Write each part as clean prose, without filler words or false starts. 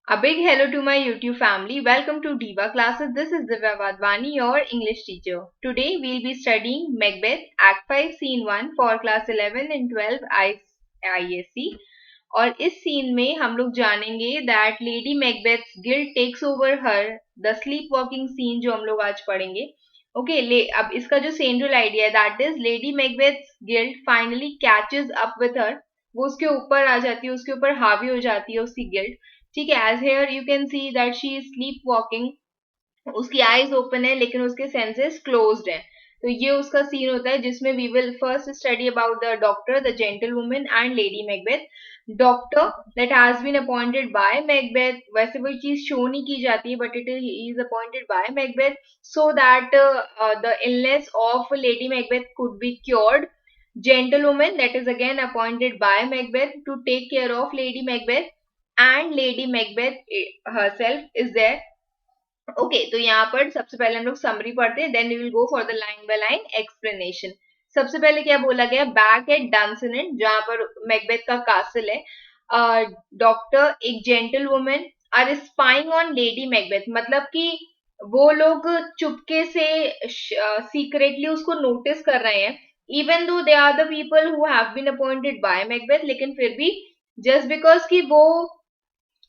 A big hello to my YouTube family. Welcome to Diva Classes. This is Divya Vadvani, your English teacher. Today we'll be studying Macbeth Act 5 Scene 1 for class 11 and 12 ISC. और इस scene में हम लोग जानेंगे that Lady Macbeth's guilt takes over her, the sleepwalking scene जो हम लोग आज पढ़ेंगे. अब इसका जो सेंट्रल आइडिया है that is Lady Macbeth's guilt finally catches up with her. वो उसके ऊपर आ जाती है, उसके ऊपर हावी हो जाती है उसकी गिल्ट. ठीक है, as here you can see that she is sleep walking. उसकी आईज ओपन है लेकिन उसके सेंसेस क्लोज्ड हैं. तो ये उसका सीन होता है जिसमें we will first study about the doctor, the gentle woman and lady Macbeth. Doctor that has been appointed by Macbeth, वैसे वो चीज शो नहीं की जाती है but it is appointed by Macbeth so that the illness of lady Macbeth could be cured. Gentlewoman that is again appointed by Macbeth to take care of Lady Macbeth, and Lady Macbeth herself is there. तो यहाँ पर सबसे पहले हम लोग summary पढ़ते हैं, then we will go for the line by line explanation. सबसे पहले क्या बोला गया, बैक एट डंसनेट जहाँ पर मैकबेथ का कासल है. डॉक्टर, एक gentle women are spying on lady Macbeth, मतलब कि वो लोग चुपके से सीक्रेटली उसको नोटिस कर रहे हैं. Even though they are the people who have been appointed by Macbeth, लेकिन फिर भी जस्ट बिकॉज कि वो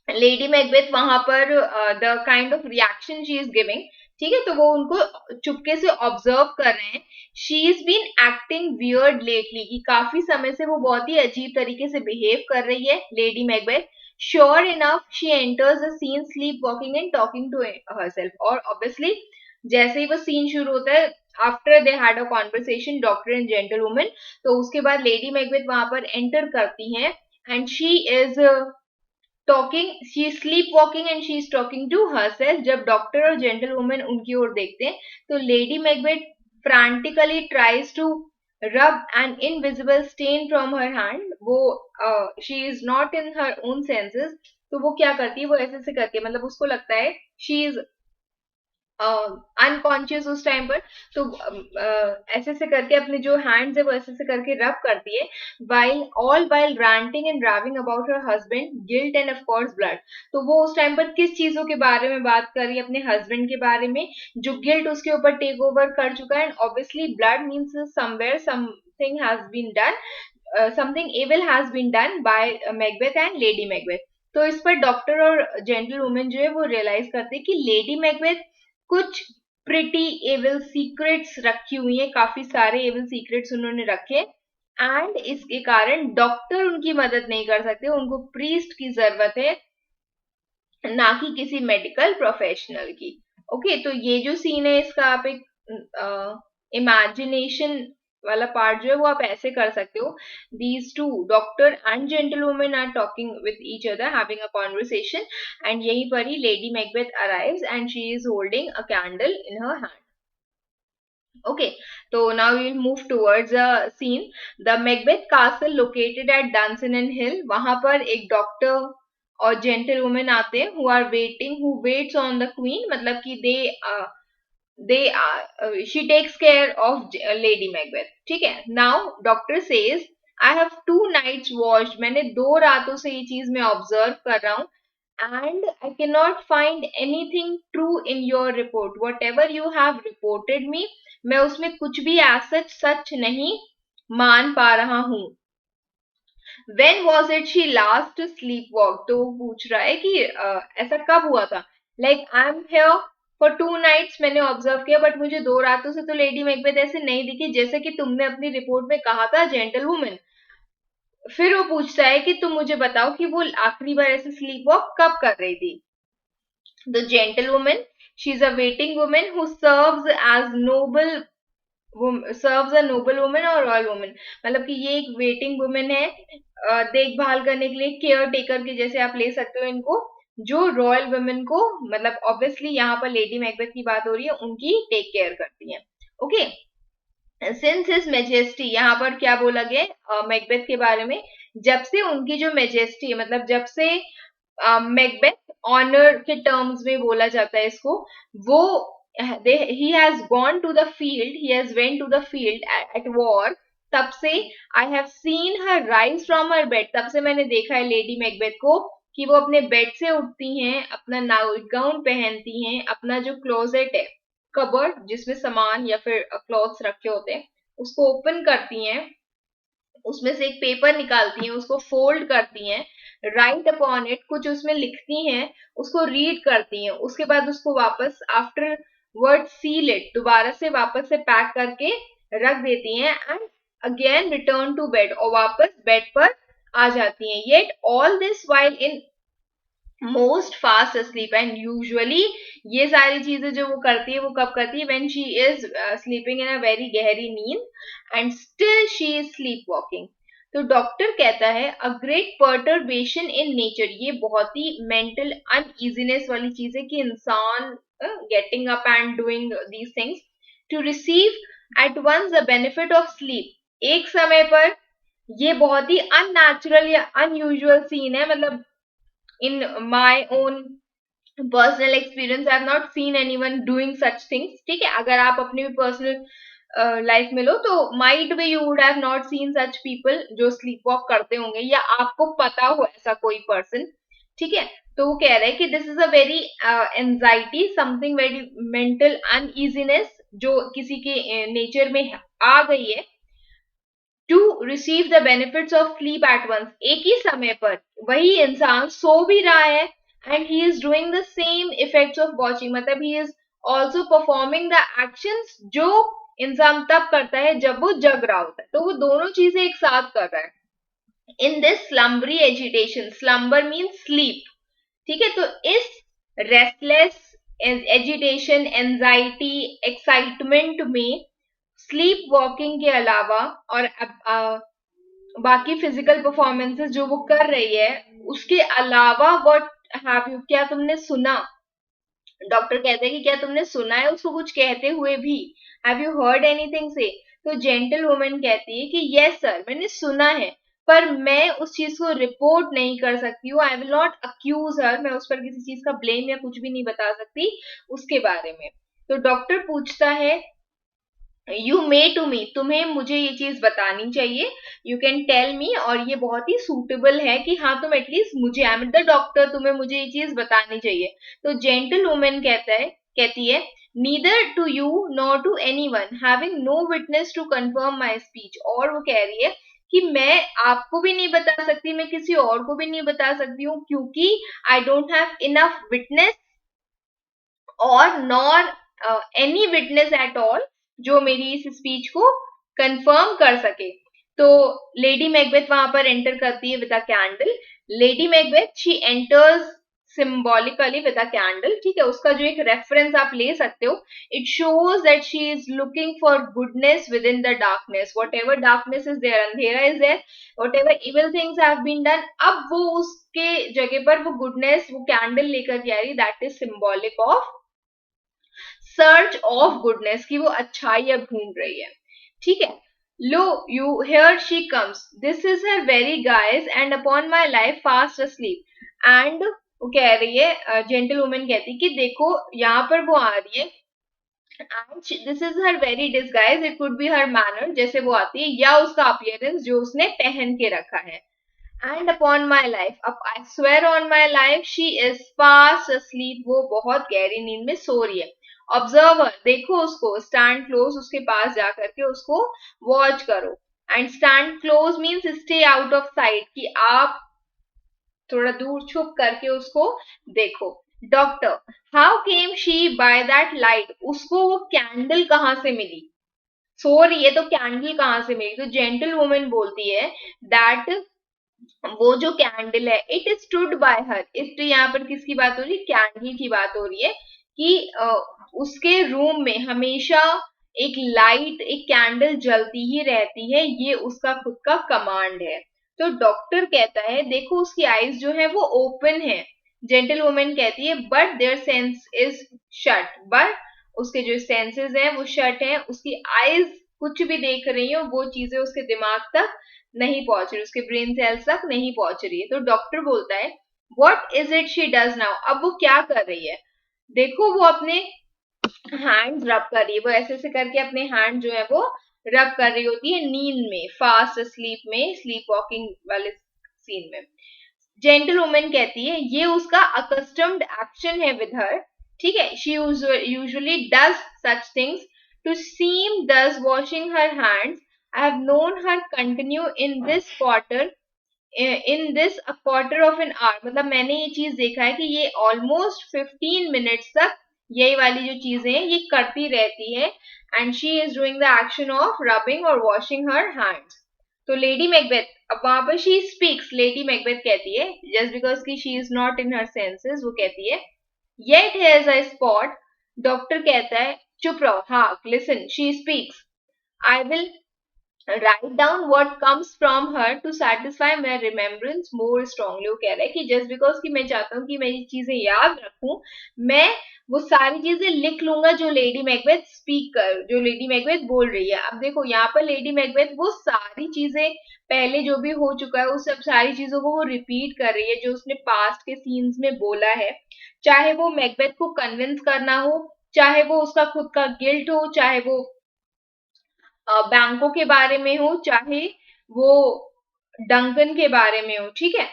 लेडी मैकबेथ वहां पर the kind of reaction she is giving, ठीक है, तो वो उनको चुपके से ऑब्जर्व कर रहे हैं. She is been acting weird lately, कि काफी समय से वो बहुत ही अजीब तरीके से बिहेव कर रही है lady Macbeth. Sure enough she enters the scene sleep walking and talking to herself. और ऑब्वियसली जैसे ही वो सीन शुरू होता है, after they had a conversation doctor and gentle woman, तो उसके बाद लेडी मैकबेथ वहां पर एंटर करती हैं and she is talking, she is sleep walking and she is talking to herself. जब डॉक्टर और जेंटल वुमन उनकी ओर देखते हैं तो lady Macbeth frantically tries to rub an invisible stain from her hand. वो she is not in her own senses, तो वो क्या करती है, वो ऐसे से करके, मतलब उसको लगता है शी इज अनकॉन्शियस उस टाइम पर, तो ऐसे से करके अपने जो हैंड्स है वो ऐसे से करके रब करती है, while ranting and driving about her husband guilt end of course blood. तो वो उस टाइम पर किस चीजों के बारे में बात कर रही है, अपने हस्बैंड के बारे में जो गिल्ट उसके ऊपर टेक ओवर कर चुका है. And obviously blood means somewhere something has been done, something evil has been done by Macbeth and lady Macbeth. तो इस पर डॉक्टर और जेंटल वुमेन जो है वो रियलाइज करते हैं कि लेडी मैकबेथ कुछ प्रिटी एविल सीक्रेट्स रखी हुई है, काफी सारे एविल सीक्रेट्स उन्होंने रखे, एंड इसके कारण डॉक्टर उनकी मदद नहीं कर सकते, उनको प्रीस्ट की जरूरत है, ना कि किसी मेडिकल प्रोफेशनल की. तो ये जो सीन है इसका आप एक इमेजिनेशन वाला पार्ट जो है वो आप ऐसे कर सकते हो. These two doctor and gentle women are talking with each other, having a conversation, and यहीं पर ही lady Macbeth arrives and she is holding a candle in her hand. So now we will move towards a scene. The Macbeth Castle located at Dunsinane Hill. वहां पर एक doctor और gentle women आते हैं who are waiting, who waits on the queen, मतलब कि she takes care of Lady Macbeth. ठीक है. Now doctor says I have 2 nights watched. मैंने 2 रातों से ये चीज मैं ऑब्जर्व कर रहा हूँ. And I cannot find anything true in your report. Whatever you have reported me, मैं उसमें कुछ भी सच नहीं मान पा रहा हूँ. When was it she last sleepwalked? तो वो पूछ रहा है कि ऐसा कब हुआ था. Like I am here for 2 nights, मैंने ऑब्जर्व किया, बट मुझे 2 रातों से तो लेडी मैकबेथ ऐसे नहीं दिखी जैसे कि तुमने अपनी रिपोर्ट में कहा था जेंटल वुमेन. फिर वो पूछता है कि तुम मुझे बताओ कि वो आखिरी बार ऐसे स्लीप वॉक कब कर रही थी. The gentle women, she is a waiting women who serves a Nobel women और रॉयल वुमेन, मतलब कि ये एक वेटिंग वुमेन है, देखभाल करने के लिए, केयर टेकर के जैसे आप ले सकते हो इनको, जो रॉयल वुमेन को, मतलब ऑब्वियसली यहाँ पर लेडी मैकबेथ की बात हो रही है, उनकी टेक केयर करती है. सिंस हिज मेजेस्टी, यहाँ पर क्या बोला गया मैकबेथ के बारे में, जब से उनकी जो मेजेस्टी है, मतलब जब से मैकबेथ ऑनर के टर्म्स में बोला जाता है इसको, वो he has gone to the field, he has went to the field at war, तब से I have seen her rise from her bed, तब से मैंने देखा है लेडी मैकबेथ को कि वो अपने बेड से उठती हैं, अपना नाइट गाउन पहनती हैं, अपना जो क्लोजेट है, कबर्ड जिसमें सामान या फिर क्लॉथ्स रखे होते हैं, उसको ओपन करती हैं, उसमें से एक पेपर निकालती हैं, उसको फोल्ड करती हैं, राइट अपॉन इट, कुछ उसमें लिखती हैं, उसको रीड करती हैं, उसके बाद उसको वापस आफ्टर वर्ड सील इट, दोबारा से वापस से पैक करके रख देती हैं and again return to bed, और वापस बेड पर आ जाती हैं. Yet all this while in most fast sleep. And usually ये सारी चीजें जो वो करती है, वो कब करती है? When she is sleeping in a very गहरी नींद and still she is sleep walking. तो डॉक्टर कहता है a great perturbation in nature, ये बहुत ही मेंटल अनईजीनेस वाली चीज है कि इंसान getting up and doing these things to receive at once the benefit of sleep. एक समय पर ये बहुत ही अननेचुरल या अनयूजुअल सीन है. मतलब in my own personal experience I have not seen anyone doing such things. ठीक है, अगर आप अपनी भी पर्सनल लाइफ में लो तो might be you would have not scene such people जो स्लीप वॉक करते होंगे, या आपको पता हो ऐसा कोई पर्सन. ठीक है, तो वो कह रहे हैं कि this is a very anxiety, something very mental uneasiness जो किसी के नेचर में आ गई है, to receive the benefits of sleep at once. एक ही समय पर वही इंसान सो भी रहा है and he is doing the same effects of watching. मतलब he is also performing the actions जो इंसान तब करता है जब वो जग रहा होता है. तो वो दोनों चीजें एक साथ कर रहा है. In this slumbery agitation, slumber mean sleep. ठीक है, तो इस रेस्टलेस एजिटेशन, एंजाइटी, एक्साइटमेंट में स्लीप वॉकिंग के अलावा और बाकी फिजिकल परफॉर्मेंसेस जो वो कर रही है, उसके अलावा व्हाट हैव यू, क्या तुमने सुना? डॉक्टर कहते हैं कि क्या तुमने सुना है उसको कुछ कहते हुए भी? हैव यू हर्ड एनीथिंग से? तो जेंटल वुमन कहती है कि यस सर, मैंने सुना है, पर मैं उस चीज को रिपोर्ट नहीं कर सकती हूँ. आई विल नॉट अक्यूज हर, मैं उस पर किसी चीज का ब्लेम या कुछ भी नहीं बता सकती उसके बारे में. तो डॉक्टर पूछता है यू मे टू मी, तुम्हें मुझे ये चीज बतानी चाहिए, यू कैन टेल मी, और ये बहुत ही सूटेबल है कि हाँ तुम एटलीस्ट मुझे, आई एम द डॉक्टर, तुम्हें मुझे ये चीज बतानी चाहिए. तो जेंटल वुमेन कहती है neither to you nor to any one, having no witness to confirm my speech. और वो कह रही है कि मैं आपको भी नहीं बता सकती, मैं किसी और को भी नहीं बता सकती हूँ, क्योंकि I don't have enough witness और nor any witness at all जो मेरी इस स्पीच को कंफर्म कर सके. तो लेडी मैकबेथ वहां पर एंटर करती है with a candle. Lady Macbeth she enters symbolically with a candle. ठीक है, उसका जो एक रेफरेंस आप ले सकते हो, it shows that she is looking for goodness within the darkness. Whatever darkness is there, अंधेरा is there, whatever evil things have been done, अब वो उसके जगह पर वो गुडनेस, वो कैंडल लेकर के आ रही, that is symbolic of search of goodness, की वो अच्छाई ढूंढ रही है. ठीक है, lo you here she comes, this is her very guise and upon my life fast asleep. And वो कह रही है, जेंटल वुमेन कहती है कि देखो यहाँ पर वो आ रही है, and this is her very disguise, it could be her manner, जैसे वो आती है, या उसका अपीयरेंस जो उसने पहन के रखा है. एंड अपॉन माई लाइफ, अब I swear on my life, she is fast asleep, वो बहुत गहरी नींद में सो रही है. ऑब्जर्वर, देखो उसको. स्टैंड क्लोज, उसके पास जाकर के उसको वॉच करो. And stand close means stay out of site, कि आप थोड़ा दूर छुप करके उसको देखो. Doctor, how came she by that light, उसको वो कैंडल कहाँ से मिली? सो रही है तो कैंडल कहाँ से मिली? तो जेंटल वुमेन बोलती है दैट वो जो कैंडल है, इट स्टूड बाय हर. इस यहाँ पर किसकी बात हो रही है? कैंडल की बात हो रही है कि उसके रूम में हमेशा एक लाइट, एक कैंडल जलती ही रहती है, ये उसका खुद का कमांड है. तो डॉक्टर कहता है देखो उसकी आईज जो है वो ओपन है. जेंटल वुमेन कहती है but their sense is shut, but उसके जो सेंसेस हैं वो शट हैं, उसकी आईज कुछ भी देख रही है, वो चीजें उसके दिमाग तक नहीं पहुंच रही, उसके ब्रेन सेल्स तक नहीं पहुंच रही है. तो डॉक्टर बोलता है what is it she does now, अब वो क्या कर रही है? देखो वो अपने हैंड रब कर रही है, वो ऐसे ऐसे करके अपने हैंड जो है वो रब कर रही होती है नींद में, फास्ट स्लीप में, स्लीप वॉकिंग वाले सीन में. जेंटल वुमन कहती है ये उसका अकस्टम्ड एक्शन है विद हर, ठीक है. She usually does such things to seem does washing her hands. I have known her continue in this quarter of an hour. मतलब मैंने ये चीज देखा है कि ये ऑलमोस्ट 15 मिनट्स तक यही वाली जो चीजें हैं ये करती रहती है. And she is doing the action of rubbing और वॉशिंग हर हैंड्स. तो लेडी मैकबेथ, अब वहां पर शी स्पीक्स, लेडी मैकबेथ कहती है जस्ट बिकॉज की she is not in her senses, वो कहती है yet has a spot. Doctor कहता है चुप रहो, हाँ listen, she speaks. I will write down what comes from her to satisfy my remembrance more strongly. वो कह रहा है कि just because कि मैं चाहता हूँ कि मैं ये चीजें याद रखूं, मैं वो सारी चीजें लिख लूंगा जो लेडी मैकबेथ जो लेडी मैकबेथ बोल रही है. अब देखो यहाँ पर लेडी मैकबेथ वो सारी चीजें पहले जो भी हो चुका है उस सब सारी चीजों को वो रिपीट कर रही है जो उसने पास्ट के सीन्स में बोला है. चाहे वो मैकबेथ को कन्विंस करना हो, चाहे वो उसका खुद का गिल्ट हो, चाहे वो बैंकों के बारे में हो, चाहे वो डंकन के बारे में हो, ठीक है,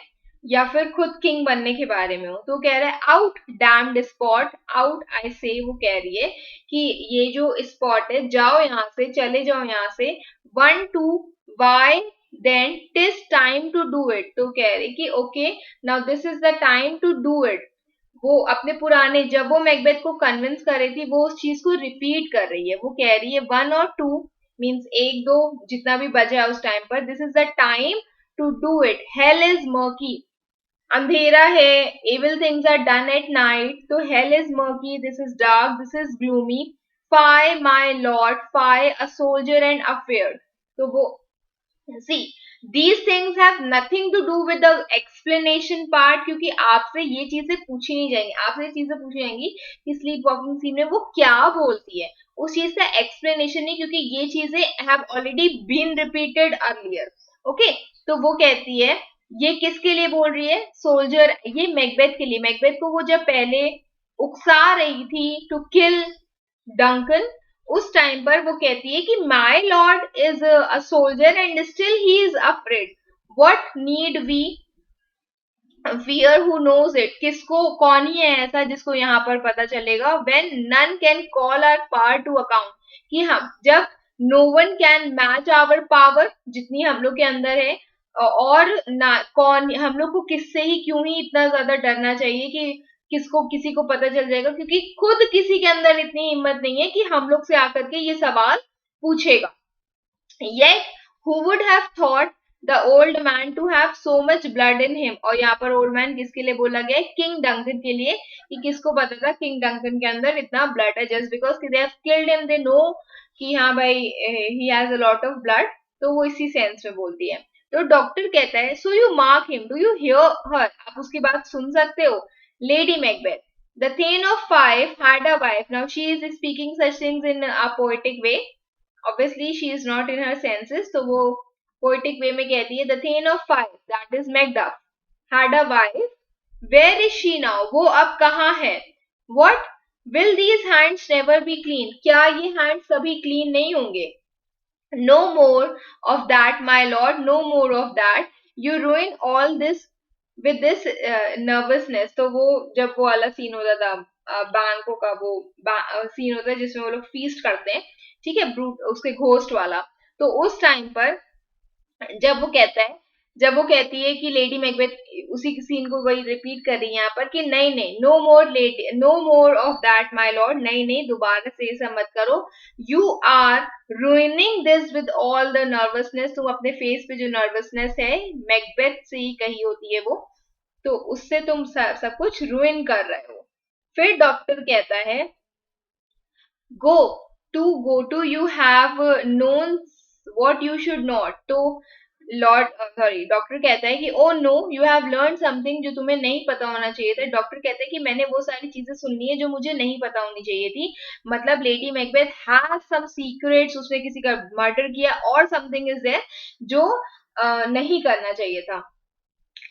या फिर खुद किंग बनने के बारे में हो. तो कह रहा है out damned spot, out I say. वो कह रही है कि ये जो स्पॉट है, जाओ यहाँ से, चले जाओ यहाँ से. 1 2 why then this time to do it. तो कह रही कि okay now this is the time to do it. वो अपने पुराने, जब वो मैकबेथ को कन्विंस कर रही थी, वो उस चीज को रिपीट कर रही है. वो कह रही है 1 और 2 मीन्स 1 2 जितना भी बजा उस टाइम पर. This is the time to do it. Hell is murky, अंधेरा है. Evil things are done at night. तो hell is murky, this is dark, this is gloomy. Fie my lord, fie a soldier and affair. तो वो see these things have nothing to do with the explanation part, क्योंकि आपसे ये चीजें पूछी नहीं जाएंगी. आपसे ये चीजें पूछी जाएंगी कि स्लीप वॉकिंग सीन में वो क्या बोलती है, उस चीज का एक्सप्लेनेशन नहीं, क्योंकि ये चीजें have already been repeated earlier. Okay, तो वो कहती है ये किसके लिए बोल रही है, सोल्जर, ये मैकबेथ के लिए. मैकबेथ को वो जब पहले उकसा रही थी टू किल डंकन, उस टाइम पर वो कहती है कि my lord is a soldier and still he is afraid. What need we fear who knows it. किसको, कौन ही है ऐसा जिसको यहाँ पर पता चलेगा. When none can call our power to account, कि हम जब no one can match our power, जितनी हम लोग के अंदर है, और ना कौन, हम लोग को किससे ही क्यों ही इतना ज्यादा डरना चाहिए कि किसको, किसी को पता चल जाएगा, क्योंकि खुद किसी के अंदर इतनी हिम्मत नहीं है कि हम लोग से आकर के ये सवाल पूछेगा. Yet, who would have thought the old man to have so much blood in him. और यहाँ पर old man किसके लिए बोला गया है, किंग डंकन के लिए, कि किसको पता था किंग डंकन के अंदर इतना ब्लड है. Just because they have killed him, they know कि हाँ भाई he has a lot of blood. तो वो इसी सेंस में बोलती है. तो डॉक्टर कहता है so you mark him, do you hear her. आप उसकी बात सुन सकते हो. Lady Macbeth, the Thane of Fife had a wife. Now she is speaking such things in a poetic way. Obviously she is not in her senses, तो वो poetic way में कहती है the Thane of Fife, that is Macduff, had a wife. Where is she now? वो अब कहाँ है. What will these hands never be clean? क्या ये hands कभी clean नहीं होंगे. No more of that, my lord, no more of that. You ruin all this with this nervousness. तो वो जब वो वाला सीन होता था बैंकों का, वो सीन होता है जिसमें वो लोग फीस्ट करते हैं, ठीक है, ब्रूट उसके घोस्ट वाला. तो उस टाइम पर जब वो कहता है, जब वो कहती है कि लेडी मैकबेथ उसी सीन को वही रिपीट कर रही है यहाँ पर कि नहीं नहीं, no more lady, no more of that my lord. नहीं नहीं, दोबारा से ये सब मत करो. You are ruining this with all the nervousness. तुम अपने फेस पे जो नर्वसनेस है मैकबेथ से ही कही होती है वो, तो उससे तुम सब कुछ रुइन कर रहे हो. फिर डॉक्टर कहता है go to you have known what you should not. तो लॉर्ड सॉरी डॉक्टर कहता है कि oh no you have learn something, जो तुम्हें नहीं पता होना चाहिए था. डॉक्टर कहता है कि मैंने वो सारी चीजें सुननी है जो मुझे नहीं पता होनी चाहिए थी. मतलब lady Macbeth has some secrets, उसने किसी का मर्डर किया और समथिंग इज देयर जो नहीं करना चाहिए था.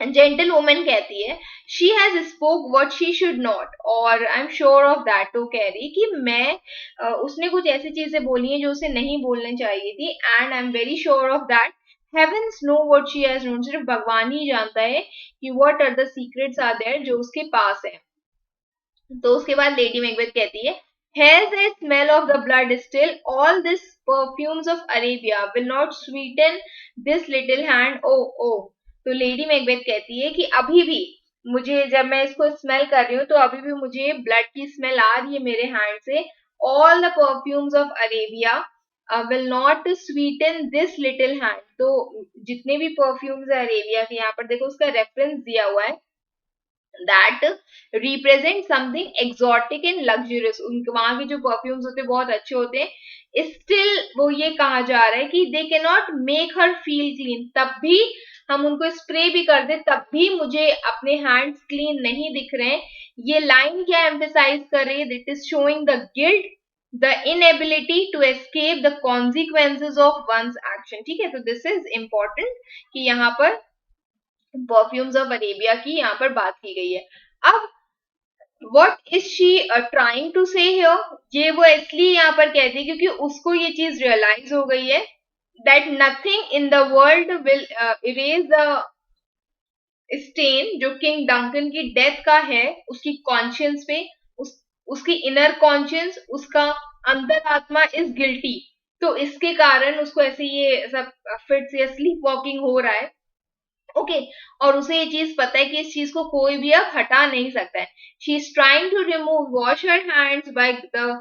जेंटल वुमन कहती है she has spoke what she should not, और I am sure of that. तो कह रही कि मैं उसने कुछ ऐसी चीजें बोली हैं जो उसे नहीं बोलनी चाहिए थी, and I am very sure of that. heavens know what she has known, सिर्फ भगवान ही जानता है कि what are the secrets are there जो उसके पास है। तो उसके बाद लेडी मैकबेथ कहती है, has a smell of the blood still, all this perfumes of Arabia will not sweeten this little hand, oh oh। तो लेडी मैकबेथ कहती है कि अभी भी मुझे, जब मैं इसको स्मेल कर रही हूँ तो अभी भी मुझे ब्लड की स्मेल आ रही है मेरे हैंड से। All the perfumes of Arabia will not Sutton this little hand. तो जितने भी परफ्यूम्स है अरेबिया के, यहाँ पर देखो उसका रेफरेंस दिया हुआ है, that represent something exotic and luxurious। उनके वहां के जो परफ्यूम्स होते हैं बहुत अच्छे होते हैं। स्टिल वो ये कहा जा रहा है कि they cannot make her feel clean, तब भी हम उनको स्प्रे भी कर दे तब भी मुझे अपने हैंड्स क्लीन नहीं दिख रहे हैं। ये लाइन क्या एम्फेसाइज कर रही है? This is showing the guilt, the inability to escape the consequences of one's action. ठीक है, तो दिस इज इंपॉर्टेंट कि यहाँ पर परफ्यूम्स ऑफ अरेबिया की यहाँ पर बात की गई है। अब what is she trying to say here? ये वो इसलिए यहाँ पर कहती है क्योंकि उसको ये चीज रियलाइज हो गई है that nothing in the world will erase the stain जो किंग डंकन की डेथ का है उसकी कॉन्शियंस पे, उसकी इनर कॉन्शियंस, उसका अंतरात्मा इज गिल्टी। तो इसके कारण उसको ऐसे ये सब फिट्स या स्लीप वॉकिंग हो रहा है। ओके और उसे ये चीज पता है कि इस चीज को कोई भी अब हटा नहीं सकता है। She is trying to remove wash her hands by the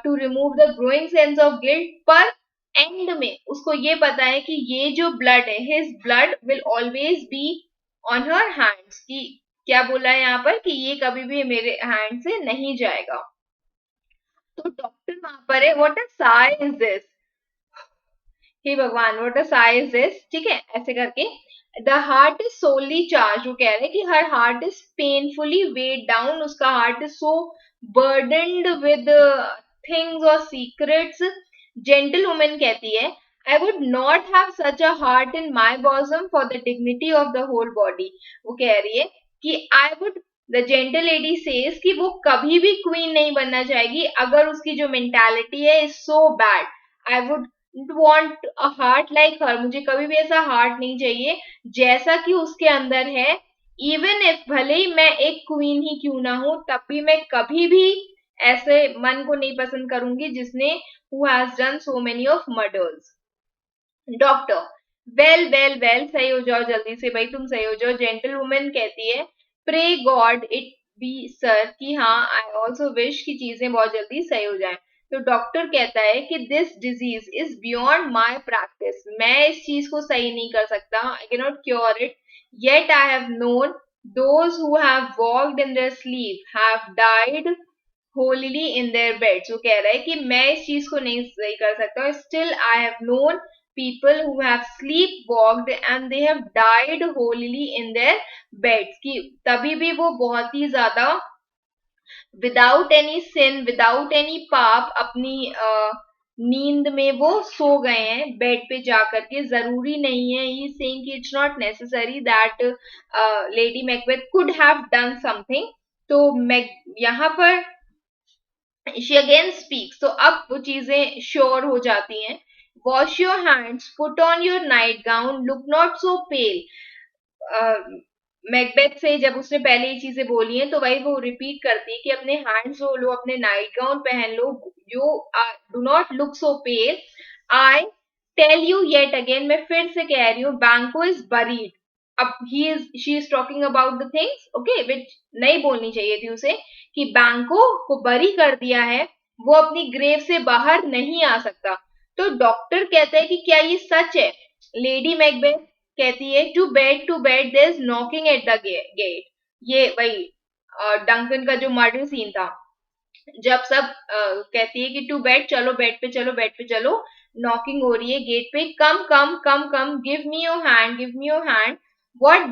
to remove the growing sense of guilt, पर एंड में उसको ये पता है कि ये जो ब्लड है, his blood will always be on her hands. की क्या बोला है यहाँ पर कि ये कभी भी मेरे हैंड से नहीं जाएगा। तो डॉक्टर वहां पर है, what a sigh is this, हे भगवान what a sigh is this. ठीक है, ऐसे करके the heart is sorely charged, वो कह रहे हैं कि her heart is painfully weighed down, उसका heart is so burdened with things और सीक्रेट्स। जेंटल वुमेन कहती है, I would not have such a heart in my bosom for the dignity of the whole body. वो कह रही है कि I would, the gentle lady says कि वो कभी भी क्वीन नहीं बनना चाहेगी अगर उसकी जो मेंटालिटी है is so bad. I would want a heart like her, मुझे कभी भी ऐसा हार्ट नहीं चाहिए जैसा कि उसके अंदर है। इवन इफ भले ही मैं एक क्वीन ही क्यों ना हूं तब भी मैं कभी भी ऐसे मन को नहीं पसंद करूंगी जिसने who has done so many of murders। Doctor, well well well, सही हो जाओ जल्दी से भाई, तुम सही हो जाओ। जेंटल वुमेन कहती है, pray God it be sir, कि हाँ आई ऑल्सो विश की चीजें बहुत जल्दी सही हो जाएं। तो डॉक्टर कहता है कि this disease is beyond my practice, मैं इस चीज को सही नहीं कर सकता, I can not cure it, yet I have known those who have walked in their sleep have died holily in their beds. वो कह रहा है कि मैं इस चीज को नहीं सही कर सकता, still I have known people who have sleepwalked and they have died holily in their beds, कि तभी भी वो बहुत ही ज्यादा विदाउट एनी सिन, विदाउट एनी पाप अपनी नींद में वो सो गए हैं बेड पे जाकर के। जरूरी नहीं है, ही सेइंग कि it's not necessary that lady Macbeth could have done something. तो यहाँ पर शी अगेन स्पीक्स, तो अब वो चीजें श्योर हो जाती हैं। Wash your hands, put on your nightgown, look not so pale. Macbeth से जब उसने पहले ये चीजें बोली हैं तो वही वो रिपीट करती है कि अपने हैंड्स धो लो, अपने नाइट गाउन पहन लो, you do not look so pale. I tell you yet again, मैं फिर से कह रही हूँ, बैंको इज बरीड। अब she is talking about the things okay which नहीं बोलनी चाहिए थी उसे, कि बैंको को बरी कर दिया है, वो अपनी ग्रेव से बाहर नहीं आ सकता। तो डॉक्टर कहता है कि क्या ये सच है? लेडी मैकबेथ कहती है, to bed there is knocking at the gate. ये वही डंकन का जो मर्डर सीन था, जब सब कहती है कि टू बेड, चलो बेड पे चलो, बेड पे चलो, नॉकिंग हो रही है गेट पे, come come come come, give me your hand, give me your hand, what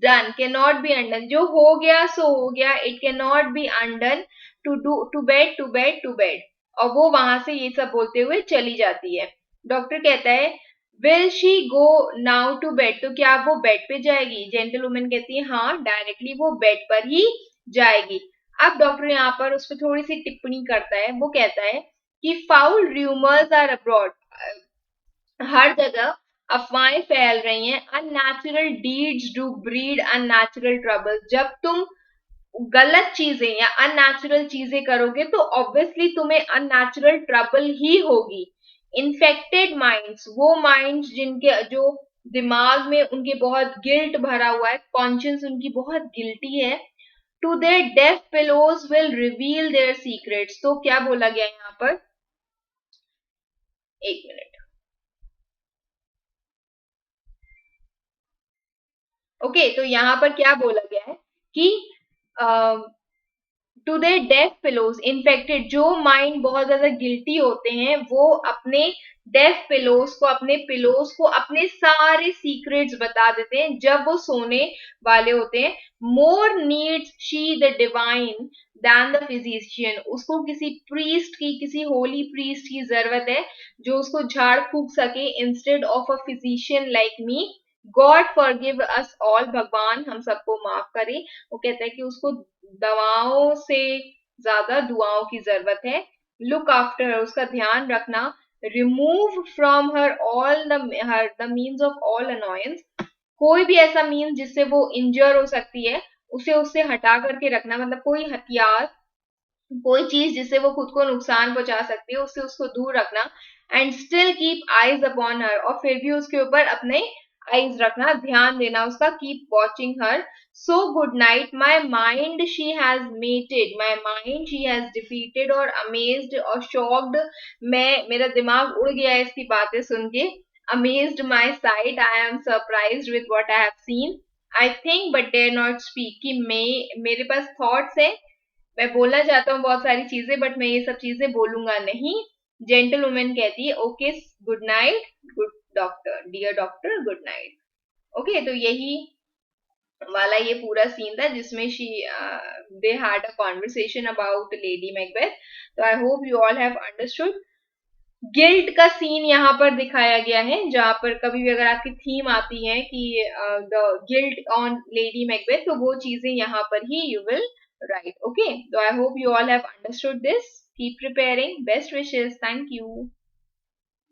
done can not be undone, जो हो गया सो हो गया, it can not be undone, to do to bed to bed to bed. और वो वहां से ये सब बोलते हुए चली जाती है। डॉक्टर कहता है, will she go now to bed, तो क्या वो बेड पे जाएगी? जेंटल वुमेन कहती है, हाँ डायरेक्टली वो बेड पर ही जाएगी। अब डॉक्टर यहाँ पर उस पर थोड़ी सी टिप्पणी करता है, वो कहता है कि फाउल र्यूमर्स आर अब्रॉड, हर जगह अफवाहें फैल रही हैं, unnatural deeds do breed unnatural trouble. जब तुम गलत चीजें या अननेचुरल चीजें करोगे तो ऑब्वियसली तुम्हें अननेचुरल ट्रबल ही होगी। इन्फेक्टेड माइंड्स, वो माइंड्स जिनके जो दिमाग में उनके बहुत गिल्ट भरा हुआ है, कॉन्शियस उनकी बहुत गिल्टी है, to their deaf pillows will reveal their secrets. तो क्या बोला गया यहाँ पर, एक मिनट, ओके तो यहाँ पर क्या बोला गया है कि to their deaf pillows infected, जो माइंड बहुत ज्यादा गिल्टी होते हैं वो अपने डेफ पिलोज को, अपने पिलोज को अपने सारे सीक्रेट्स बता देते हैं जब वो सोने वाले होते हैं। More needs she the divine than the physician, उसको किसी प्रीस्ट की, किसी होली प्रीस्ट की जरूरत है जो उसको झाड़ फूक सके instead of a physician like me. God forgive us all, भगवान हम सबको माफ करे। वो कहता है कि उसको दवाओं से ज्यादा दुआओं की जरूरत है। लुक आफ्टर, उसका ध्यान रखना। Remove from her all the means of all annoyance, कोई भी ऐसा मीन्स जिससे वो इंजर हो सकती है उसे उससे हटा करके रखना, मतलब कोई हथियार, कोई चीज जिससे वो खुद को नुकसान पहुंचा सकती है उससे उसको दूर रखना। And still keep eyes upon her, और फिर भी उसके ऊपर अपने आईज रखना, ध्यान देना उसका। Keep watching her. So good night, my mind she has mated, my mind she has defeated और अमेज्ड और शॉक्ड, मैं, मेरा दिमाग उड़ गया है इसकी बातें सुन के। Amazed my sight, I am surprised with what I have seen. I think but dare not speak, कि मैं, मेरे पास थॉट्स है, मैं बोलना चाहता हूँ बहुत सारी चीजें बट मैं ये सब चीजें बोलूंगा नहीं। जेंटल वुमेन कहती है okay good night, good doctor, dear doctor good night. Okay तो यही वाला ये पूरा सीन था जिसमें she they had a conversation about lady Macbeth. तो I hope you all have understood. Guilt का सीन यहाँ पर दिखाया गया है, जहां पर कभी भी अगर आपकी थीम आती है कि the guilt on lady Macbeth, तो वो चीजें यहाँ पर ही यू विल राइट। ओके, तो I hope you all have understood this. Keep preparing, best wishes, thank you.